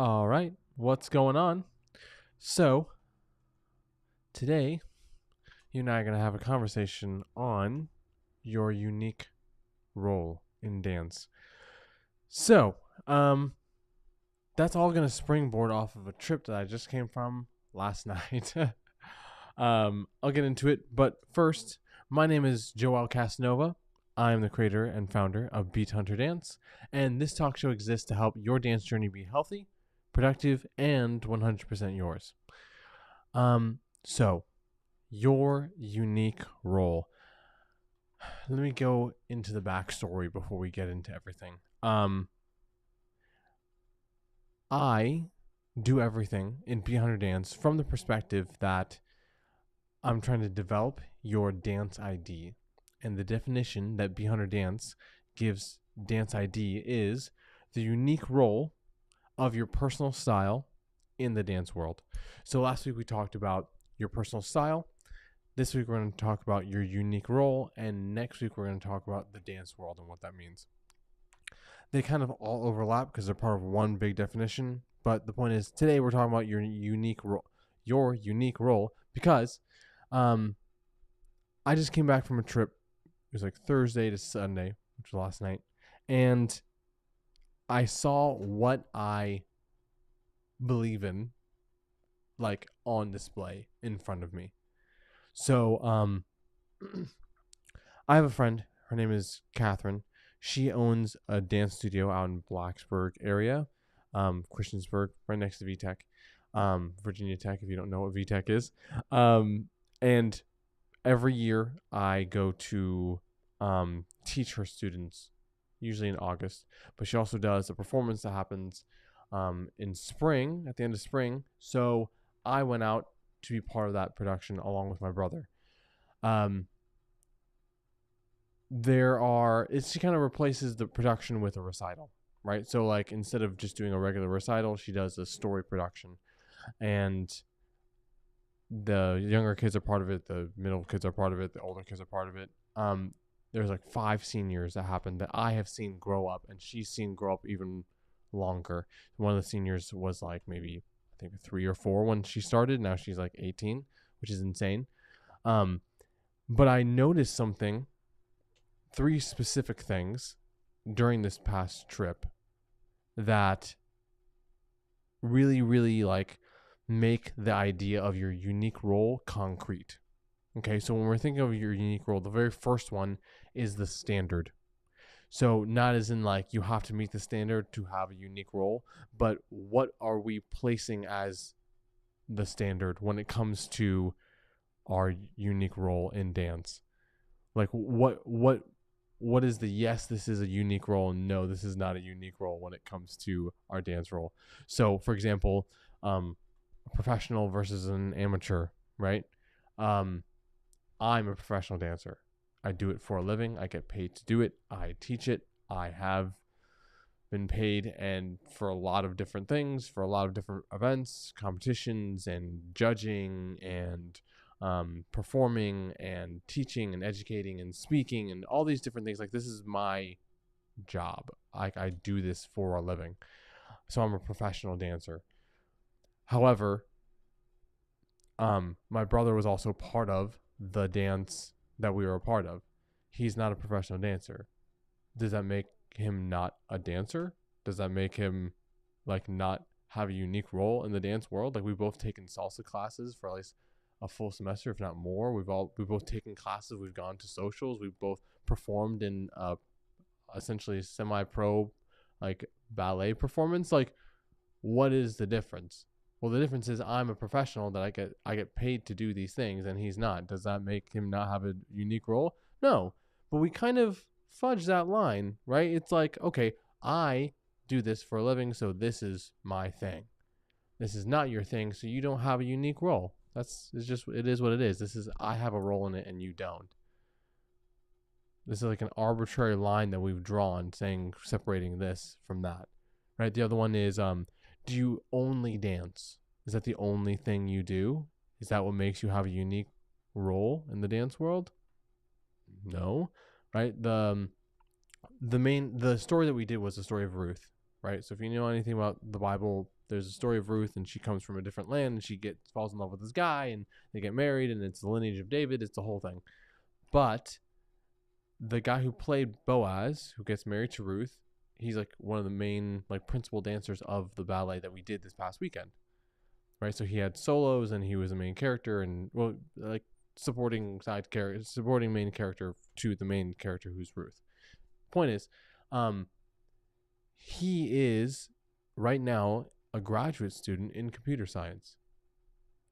All right, what's going on? So, today, you and I are going to have a conversation on your unique role in dance. So, that's all going to springboard off of a trip that I just came from last night. I'll get into it, but first, my name is Joel Casanova. I am the creator and founder of Beat Hunter Dance, and this talk show exists to help your dance journey be healthy, productive, and 100% yours. So your unique role. Let me go into the backstory before we get into everything. I do everything in Beat Hunter Dance from the perspective that I'm trying to develop your dance ID. And the definition that Beat Hunter Dance gives dance ID is the unique role of your personal style in the dance world. So last week we talked about your personal style. This week we're going to talk about your unique role. And next week we're going to talk about the dance world and what that means. They kind of all overlap because they're part of one big definition. But the point is, today we're talking about your unique role. Your unique role because I just came back from a trip. It was like Thursday to Sunday, which was last night. And I saw what I believe in, like, on display in front of me. So, I have a friend. Her name is Catherine. She owns a dance studio out in Blacksburg area, Christiansburg, right next to VTech, Virginia Tech, if you don't know what VTech is. And every year I go to teach her students, usually in August. But she also does a performance that happens in spring, at the end of spring. So I went out to be part of that production along with my brother. She kind of replaces the production with a recital, right? So like instead of just doing a regular recital, she does a story production. And the younger kids are part of it, the middle kids are part of it, the older kids are part of it. There's like 5 seniors that happened that I have seen grow up, and she's seen grow up even longer. One of the seniors was like maybe I think 3 or 4 when she started. Now she's like 18, which is insane. But I noticed 3 specific things during this past trip that really, really like make the idea of your unique role concrete. Okay, so when we're thinking of your unique role, the very first one is the standard. So not as in like you have to meet the standard to have a unique role, but what are we placing as the standard when it comes to our unique role in dance? Like what is the yes, this is a unique role, and no, this is not a unique role when it comes to our dance role. So for example, a professional versus an amateur, right? I'm a professional dancer. I do it for a living. I get paid to do it. I teach it. I have been paid and for a lot of different things, for a lot of different events, competitions, and judging, and performing, and teaching, and educating, and speaking, and all these different things. Like, this is my job. I do this for a living. So I'm a professional dancer. However, my brother was also part of the dance that we were a part of. He's not a professional dancer. Does that make him not a dancer? Does that make him like not have a unique role in the dance world? Like, we've both taken salsa classes for at least a full semester, if not more. We've both taken classes. We've gone to socials. We've both performed in essentially semi-pro like ballet performance. Like, what is the difference? Well, the difference is I'm a professional that I get paid to do these things, and he's not. Does that make him not have a unique role? No. But we kind of fudge that line, right? It's like, okay, I do this for a living, so this is my thing. This is not your thing, so you don't have a unique role. It is what it is. I have a role in it and you don't. This is like an arbitrary line that we've drawn saying separating this from that. Right? The other one is do you only dance? Is that the only thing you do? Is that what makes you have a unique role in the dance world? No, right? The story that we did was the story of Ruth. right? So if you know anything about the Bible, there's a story of Ruth, and she comes from a different land, and she falls in love with this guy, and they get married, and it's the lineage of David. It's the whole thing. But the guy who played Boaz, who gets married to Ruth, he's like one of the main like principal dancers of the ballet that we did this past weekend, right? So he had solos, and he was a main character, and well, like supporting main character to the main character who's Ruth. Point is, he is right now a graduate student in computer science.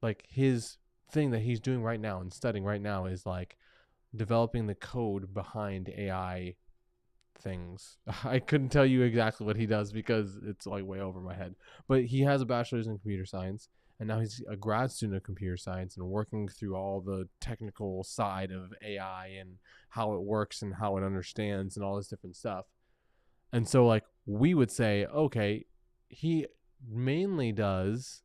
Like his thing that he's doing right now and studying right now is like developing the code behind AI things. I couldn't tell you exactly what he does because it's like way over my head. But he has a bachelor's in computer science, and now he's a grad student of computer science and working through all the technical side of AI and how it works and how it understands and all this different stuff. And so like we would say, okay, he mainly does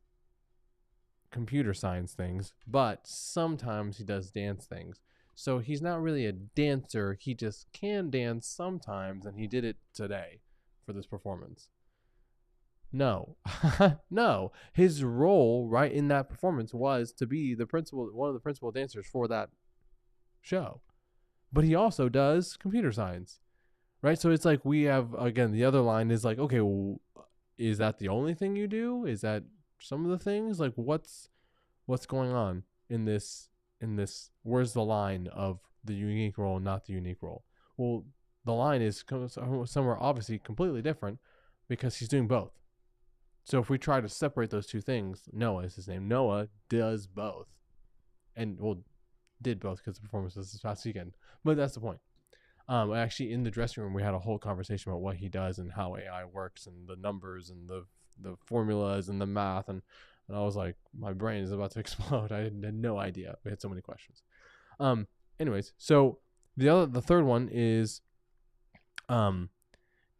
computer science things, but sometimes he does dance things. So he's not really a dancer. He just can dance sometimes, and he did it today for this performance. No. No. His role right in that performance was to be one of the principal dancers for that show. But he also does computer science, right? So it's like we have, again, the other line is like, okay, well, is that the only thing you do? Is that some of the things? Like what's going on in this, where's the line of the unique role, not the unique role? Well, the line is somewhere obviously completely different because he's doing both. So if we try to separate those two things, Noah is his name. Noah does both. And well, did both because the performance was this past weekend. But that's the point. Actually, in the dressing room, we had a whole conversation about what he does and how AI works and the numbers and the formulas and the math. And I was like, my brain is about to explode. I had no idea. We had so many questions. Anyways, so the third one is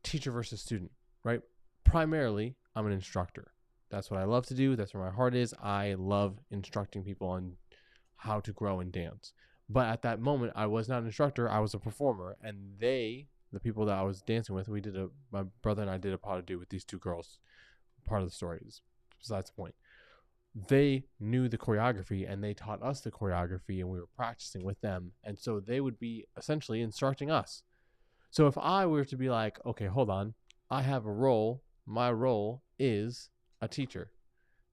teacher versus student, right? Primarily, I'm an instructor. That's what I love to do. That's where my heart is. I love instructing people on how to grow and dance. But at that moment, I was not an instructor. I was a performer. And the people that I was dancing with, my brother and I did a pas de deux with these two girls. Part of the story is besides the point. They knew the choreography and they taught us the choreography, and we were practicing with them. And so they would be essentially instructing us. So if I were to be like, okay, hold on, I have a role. My role is a teacher.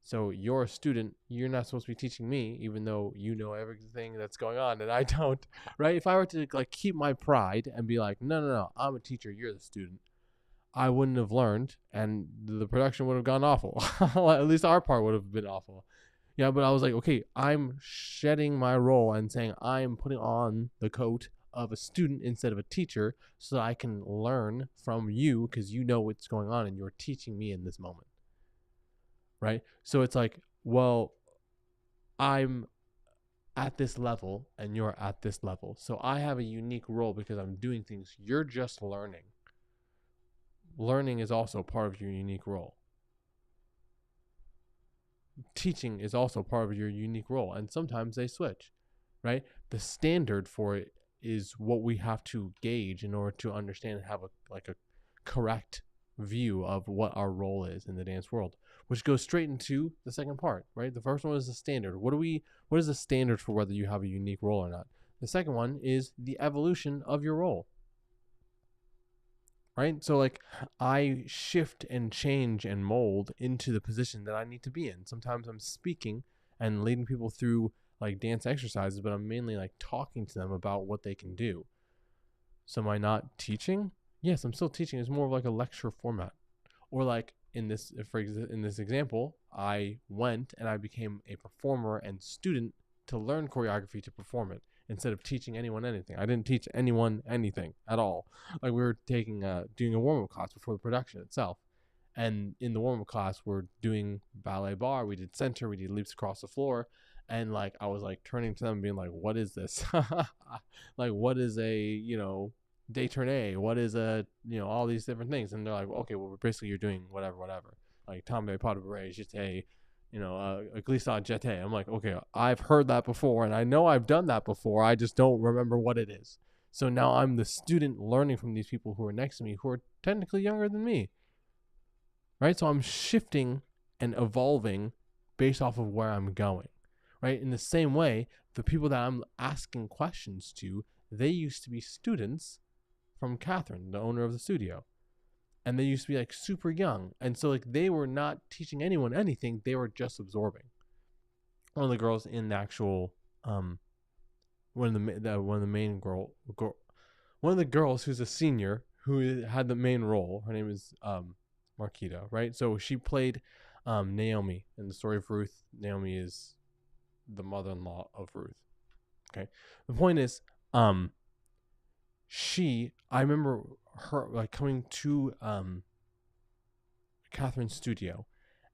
So you're a student. You're not supposed to be teaching me, even though you know everything that's going on and I don't, right? If I were to like keep my pride and be like, no, I'm a teacher, you're the student, I wouldn't have learned, and the production would have gone awful. At least our part would have been awful. Yeah, but I was like, okay, I'm shedding my role and saying I'm putting on the coat of a student instead of a teacher so I can learn from you because you know what's going on and you're teaching me in this moment. Right? So it's like, well, I'm at this level and you're at this level. So I have a unique role because I'm doing things. You're just learning. Learning is also part of your unique role. Teaching is also part of your unique role. And sometimes they switch, right? The standard for it is what we have to gauge in order to understand and have a correct view of what our role is in the dance world, which goes straight into the second part, right? The first one is the standard. What is the standard for whether you have a unique role or not? The second one is the evolution of your role, right? So like I shift and change and mold into the position that I need to be in. Sometimes I'm speaking and leading people through like dance exercises, but I'm mainly like talking to them about what they can do. So am I not teaching? Yes, I'm still teaching. It's more of like a lecture format. Or like in this example, I went and I became a performer and student to learn choreography to perform it instead of teaching anyone anything. I didn't teach anyone anything at all. Like we were doing a warm-up class before the production itself. And in the warm-up class, we're doing ballet bar. We did center. We did leaps across the floor. And like I was like turning to them being like, what is this? Like what is a, détourné, what is all these different things. And they're like, okay, well, basically you're doing whatever, like tombe pas de bourrée, jeté, a glissade jeté. I'm like, okay, I've heard that before and I know I've done that before, I just don't remember what it is. So now I'm the student learning from these people who are next to me who are technically younger than me. right? So I'm shifting and evolving based off of where I'm going, right? In the same way, the people that I'm asking questions to, they used to be students from Catherine, the owner of the studio. And they used to be like super young. And so like they were not teaching anyone anything. They were just absorbing. One of the girls in the actual, one of the girls who's a senior who had the main role. Her name is Marquita, right? So she played Naomi in the story of Ruth. Naomi is the mother-in-law of Ruth. Okay. The point is, I remember her like coming to Catherine's studio,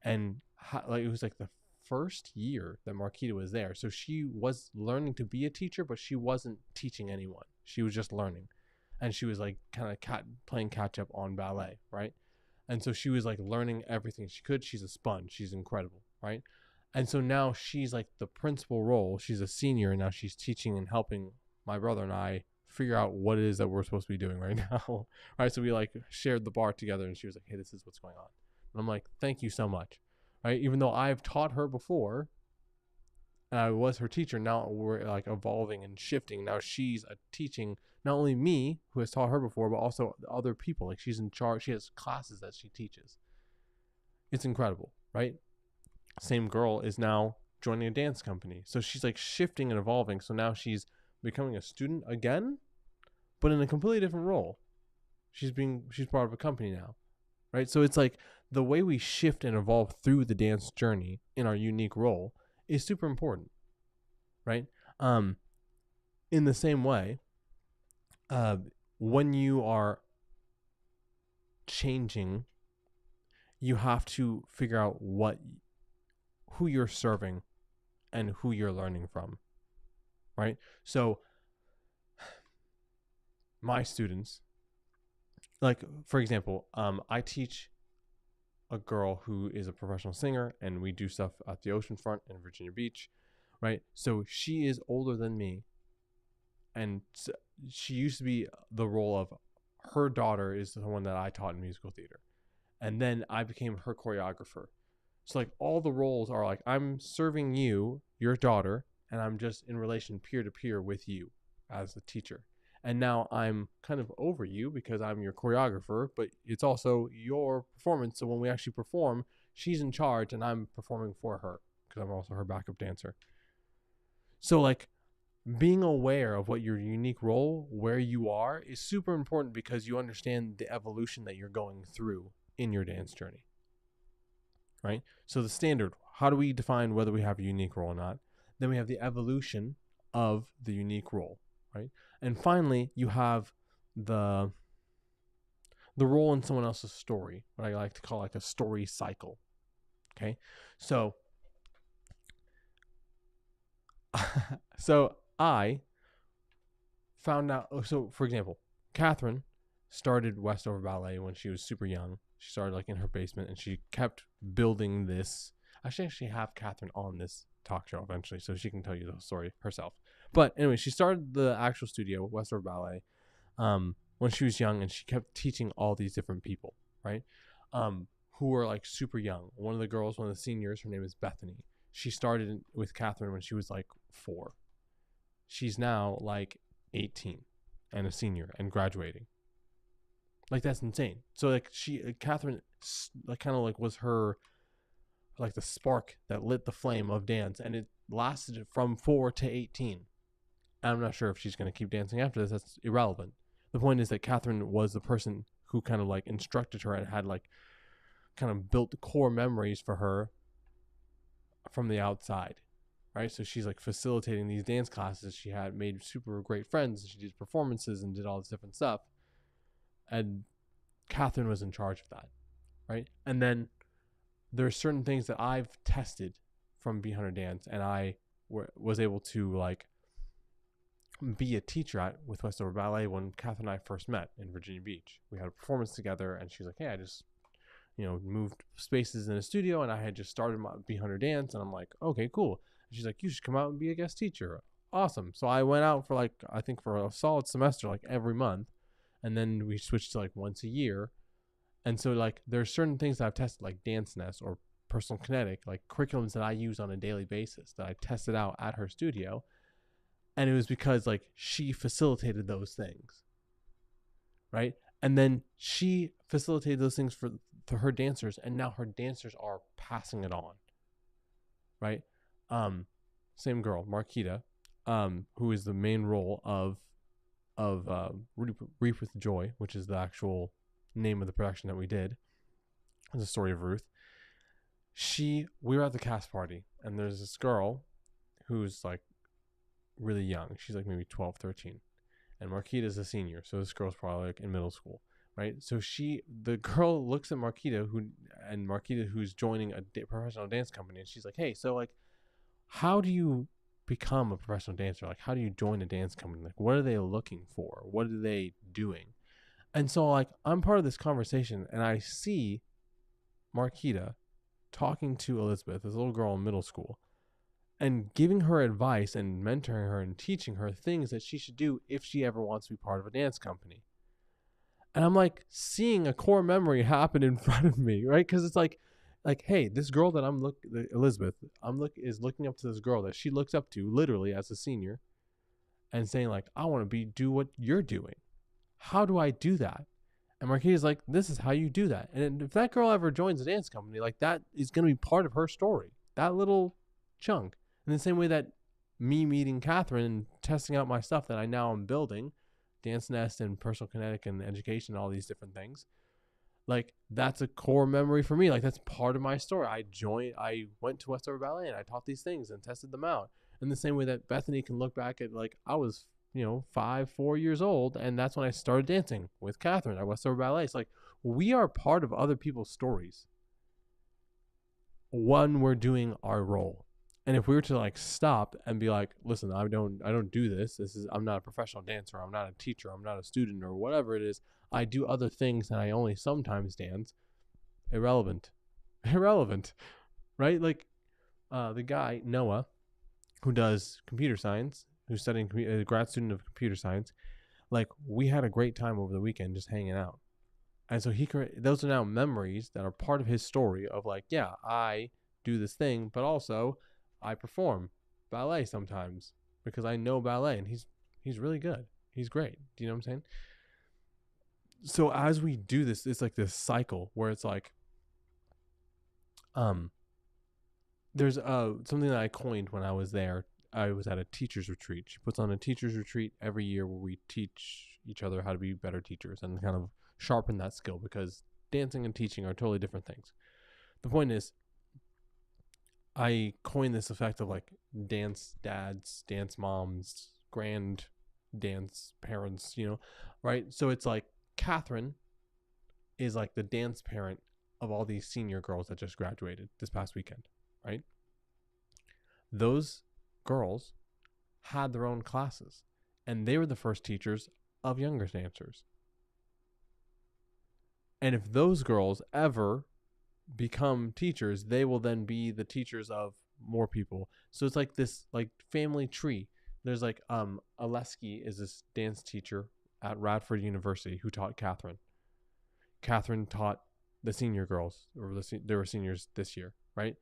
and like it was like the first year that Marquita was there. So she was learning to be a teacher, but she wasn't teaching anyone. She was just learning. And she was like kind of playing catch up on ballet, right? And so she was like learning everything she could. She's a sponge. She's incredible, right? And so now she's like the principal role. She's a senior, and now she's teaching and helping my brother and I figure out what it is that we're supposed to be doing right now. Right? So we like shared the bar together, and she was like, "Hey, this is what's going on." And I'm like, "Thank you so much." Right? Even though I've taught her before, and I was her teacher, now we're like evolving and shifting. Now she's teaching not only me, who has taught her before, but also other people. Like she's in charge. She has classes that she teaches. It's incredible, right? Same girl is now joining a dance company. So she's like shifting and evolving. So now she's becoming a student again, but in a completely different role. She's part of a company now, right? So it's like the way we shift and evolve through the dance journey in our unique role is super important, right? In the same way, when you are changing, you have to figure out who you're serving and who you're learning from, right? So my students, like for example, I teach a girl who is a professional singer, and we do stuff at the oceanfront in Virginia Beach, right? So she is older than me, and she used to be the role of her daughter is the one that I taught in musical theater, and then I became her choreographer. So like all the roles are like I'm serving you, your daughter, and I'm just in relation peer to peer with you as a teacher. And now I'm kind of over you because I'm your choreographer, but it's also your performance. So when we actually perform, she's in charge and I'm performing for her because I'm also her backup dancer. So like being aware of what your unique role, where you are, is super important because you understand the evolution that you're going through in your dance journey. Right? So the standard, how do we define whether we have a unique role or not? Then we have the evolution of the unique role, right? And finally, you have the role in someone else's story, what I like to call like a story cycle. Okay? So I found out, so for example, Catherine started Westover Ballet when she was super young. She started like in her basement, and she kept building this. I should actually have Catherine on this talk show eventually, so she can tell you the story herself. But anyway, she started the actual studio, Westover Ballet, when she was young, and she kept teaching all these different people, right? Who were like super young. One of the girls, one of the seniors, her name is Bethany. She started with Catherine when she was like 4. She's now like 18 and a senior and graduating. Like that's insane. So like Catherine, like kind of like was her, like the spark that lit the flame of dance, and it lasted from 4 to 18. I'm not sure if she's going to keep dancing after this. That's irrelevant. The point is that Catherine was the person who kind of like instructed her and had like kind of built the core memories for her from the outside, right? So she's like facilitating these dance classes. She had made super great friends. She did performances and did all this different stuff. And Catherine was in charge of that, right? And then there's certain things that I've tested from Behind Her Dance, and I was able to like be a teacher at with Westover Ballet when Catherine and I first met in Virginia Beach. We had a performance together, and she's like, "Hey, I just moved spaces in a studio, and I had just started my Behind Her Dance," and I'm like, "Okay, cool." And she's like, "You should come out and be a guest teacher." Awesome. So I went out for like I think for a solid semester, like every month. And then we switched to like once a year. And so like there's certain things that I've tested, like Dance Nest or Personal Kinetic, like curriculums that I use on a daily basis that I tested out at her studio. And it was because like she facilitated those things, right? And then she facilitated those things for her dancers, and now her dancers are passing it on, right? Same girl, Marquita, who is the main role of Reap with Joy, which is the actual name of the production that we did. It's the story of Ruth. We were at the cast party, and there's this girl who's like really young. She's like maybe 12, 13. And Marquita's a senior, so this girl's probably like in middle school, right? So the girl looks at Marquita, who's joining a professional dance company, and she's like, hey, so like, how do you become a professional dancer? Like, how do you join a dance company? Like, what are they looking for? What are they doing? And so like, I'm part of this conversation, and I see Marquita talking to Elizabeth, this little girl in middle school, and giving her advice and mentoring her and teaching her things that she should do if she ever wants to be part of a dance company. And I'm like seeing a core memory happen in front of me, right? Because it's like, hey, this girl that Elizabeth, is looking up to this girl that she looks up to literally as a senior, and saying like, I want to do what you're doing. How do I do that? And Marquita's like, this is how you do that. And if that girl ever joins a dance company, like that is going to be part of her story, that little chunk. In the same way that me meeting Catherine and testing out my stuff that I now am building, Dance Nest and Personal Kinetic and education, all these different things, like that's a core memory for me. Like that's part of my story. I went to Westover Ballet and I taught these things and tested them out. In the same way that Bethany can look back at like I was, 4 years old, and that's when I started dancing with Catherine at Westover Ballet. It's like we are part of other people's stories when we're doing our role. And if we were to like stop and be like, listen, I don't do this. I'm not a professional dancer. I'm not a teacher. I'm not a student or whatever it is. I do other things and I only sometimes dance. Irrelevant, right? Like the guy, Noah, who does computer science, who's studying a grad student of computer science. Like we had a great time over the weekend just hanging out. And so those are now memories that are part of his story of like, yeah, I do this thing, but also I perform ballet sometimes because I know ballet, and he's really good. He's great. Do you know what I'm saying? So as we do this, it's like this cycle where it's like, there's something that I coined when I was there. I was at a teacher's retreat. She puts on a teacher's retreat every year where we teach each other how to be better teachers and kind of sharpen that skill, because dancing and teaching are totally different things. The point is, I coined this effect of like dance dads, dance moms, grand dance parents, right? So it's like Catherine is like the dance parent of all these senior girls that just graduated this past weekend, right? Those girls had their own classes, and they were the first teachers of younger dancers. And if those girls ever become teachers, they will then be the teachers of more people. So it's like this like family tree. There's like Aleski is this dance teacher at Radford University who taught Catherine. Catherine taught the senior girls, or they were seniors this year, right?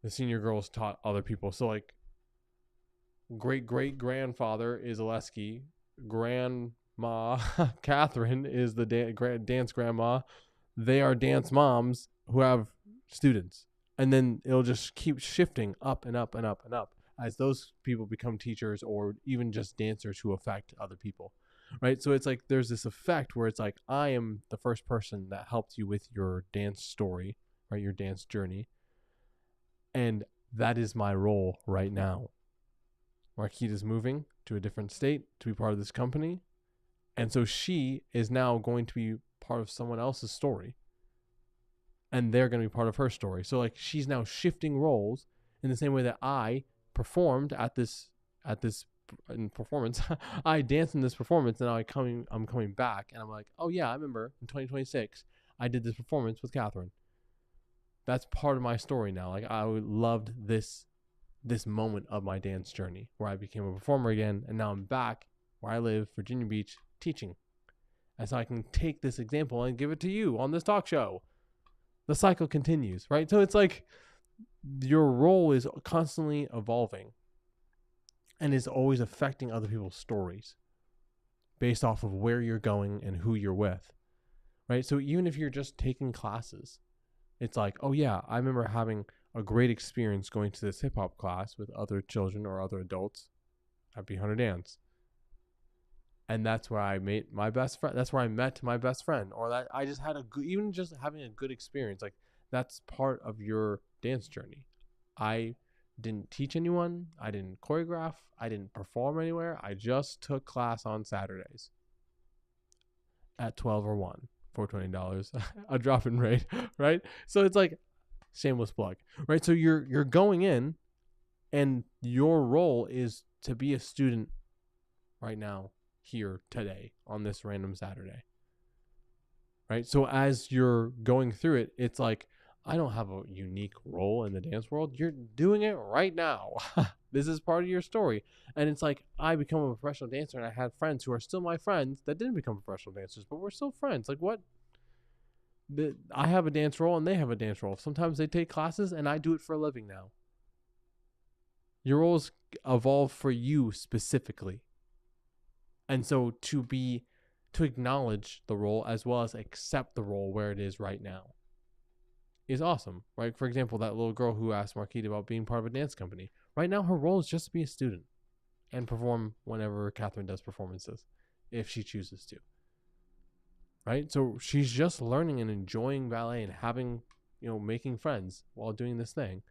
The senior girls taught other people. So like great grandfather is Aleski, grandma Catherine is the dance grandma. They are dance moms who have students. And then it'll just keep shifting up and up and up and up as those people become teachers or even just dancers who affect other people, right? So it's like there's this effect where it's like I am the first person that helped you with your dance story, right? Your dance journey. And that is my role right now. Marquita's moving to a different state to be part of this company. And so she is now going to be part of someone else's story, and they're going to be part of her story. So like she's now shifting roles in the same way that I performed at this performance. I danced in this performance, and now I'm coming back, and I'm like, oh yeah, I remember in 2026 I did this performance with Catherine. That's part of my story now. Like I loved this moment of my dance journey where I became a performer again, and now I'm back where I live, Virginia Beach, teaching. And so I can take this example and give it to you on this talk show. The cycle continues, right? So it's like your role is constantly evolving and is always affecting other people's stories based off of where you're going and who you're with, right? So even if you're just taking classes, it's like, oh yeah, I remember having a great experience going to this hip hop class with other children or other adults at Be Hunter Dance. And that's where I met my best friend. That's where I met my best friend. Or that I just had even just having a good experience. Like, that's part of your dance journey. I didn't teach anyone. I didn't choreograph. I didn't perform anywhere. I just took class on Saturdays at 12 or 1 for $20, a drop-in rate, right? So it's like shameless plug, right? So you're going in, and your role is to be a student right now, here today on this random Saturday, right? So as you're going through it, it's like, I don't have a unique role in the dance world. You're doing it right now. This is part of your story. And it's like, I become a professional dancer, and I had friends who are still my friends that didn't become professional dancers, but we're still friends. Like, what? I have a dance role and they have a dance role. Sometimes they take classes and I do it for a living now. Your roles evolve for you specifically. And so to acknowledge the role as well as accept the role where it is right now is awesome, right? For example, that little girl who asked Marquita about being part of a dance company. Right now, her role is just to be a student and perform whenever Catherine does performances, if she chooses to, right? So she's just learning and enjoying ballet and having, making friends while doing this thing.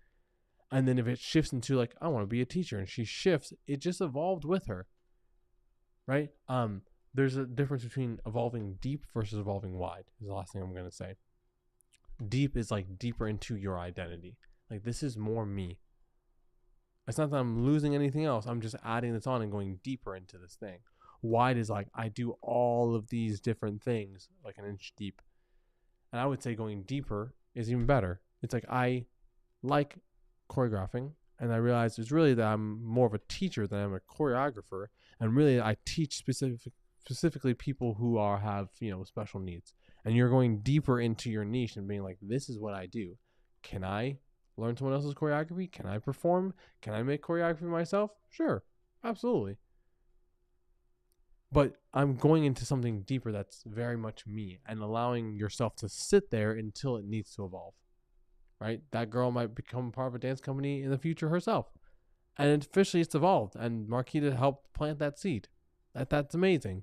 And then if it shifts into like, I want to be a teacher, and she shifts, it just evolved with her. Right? There's a difference between evolving deep versus evolving wide, is the last thing I'm going to say. Deep is like deeper into your identity. Like, this is more me. It's not that I'm losing anything else. I'm just adding this on and going deeper into this thing. Wide is like, I do all of these different things like an inch deep. And I would say going deeper is even better. It's like, I like choreographing, and I realized it's really that I'm more of a teacher than I'm a choreographer. And really, I teach specifically people who have special needs. And you're going deeper into your niche and being like, this is what I do. Can I learn someone else's choreography? Can I perform? Can I make choreography myself? Sure, absolutely. But I'm going into something deeper that's very much me, and allowing yourself to sit there until it needs to evolve. Right? That girl might become part of a dance company in the future herself. And officially it's evolved, and Marquita helped plant that seed. That's amazing.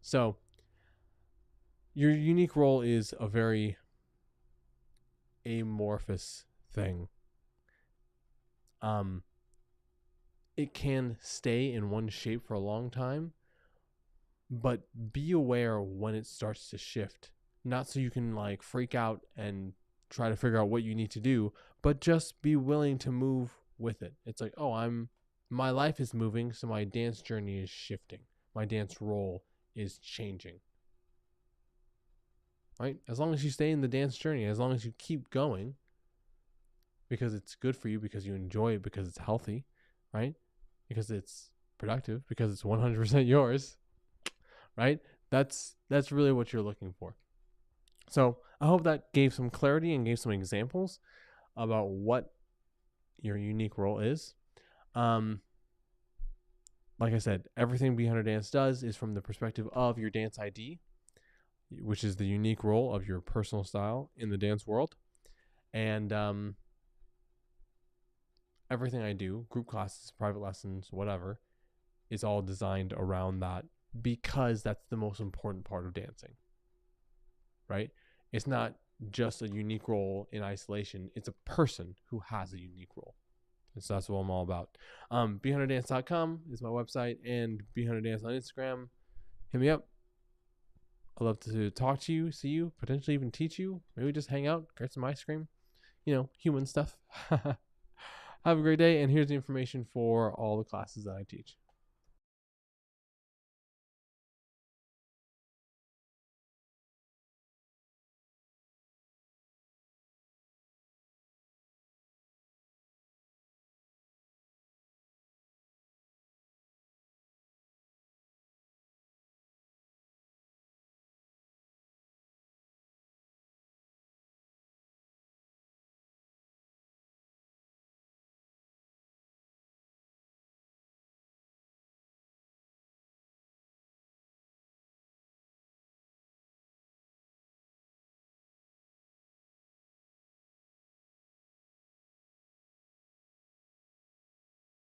So your unique role is a very amorphous thing. It can stay in one shape for a long time, but be aware when it starts to shift. Not so you can like freak out and try to figure out what you need to do, but just be willing to move with it. It's like, my life is moving, so my dance journey is shifting. My dance role is changing. Right? As long as you stay in the dance journey, as long as you keep going, because it's good for you, because you enjoy it, because it's healthy, right? Because it's productive, because it's 100% yours, right? That's really what you're looking for. So I hope that gave some clarity and gave some examples about what your unique role is. Like I said, everything Be Hunter Dance does is from the perspective of your dance ID, which is the unique role of your personal style in the dance world. And everything I do, group classes, private lessons, whatever, is all designed around that, because that's the most important part of dancing, right? It's not just a unique role in isolation. It's a person who has a unique role. And so that's what I'm all about. BeHunterDance.com is my website, and BeHunterDance on Instagram. Hit me up. I'd love to talk to you, see you, potentially even teach you. Maybe just hang out, get some ice cream. Human stuff. Have a great day, and here's the information for all the classes that I teach.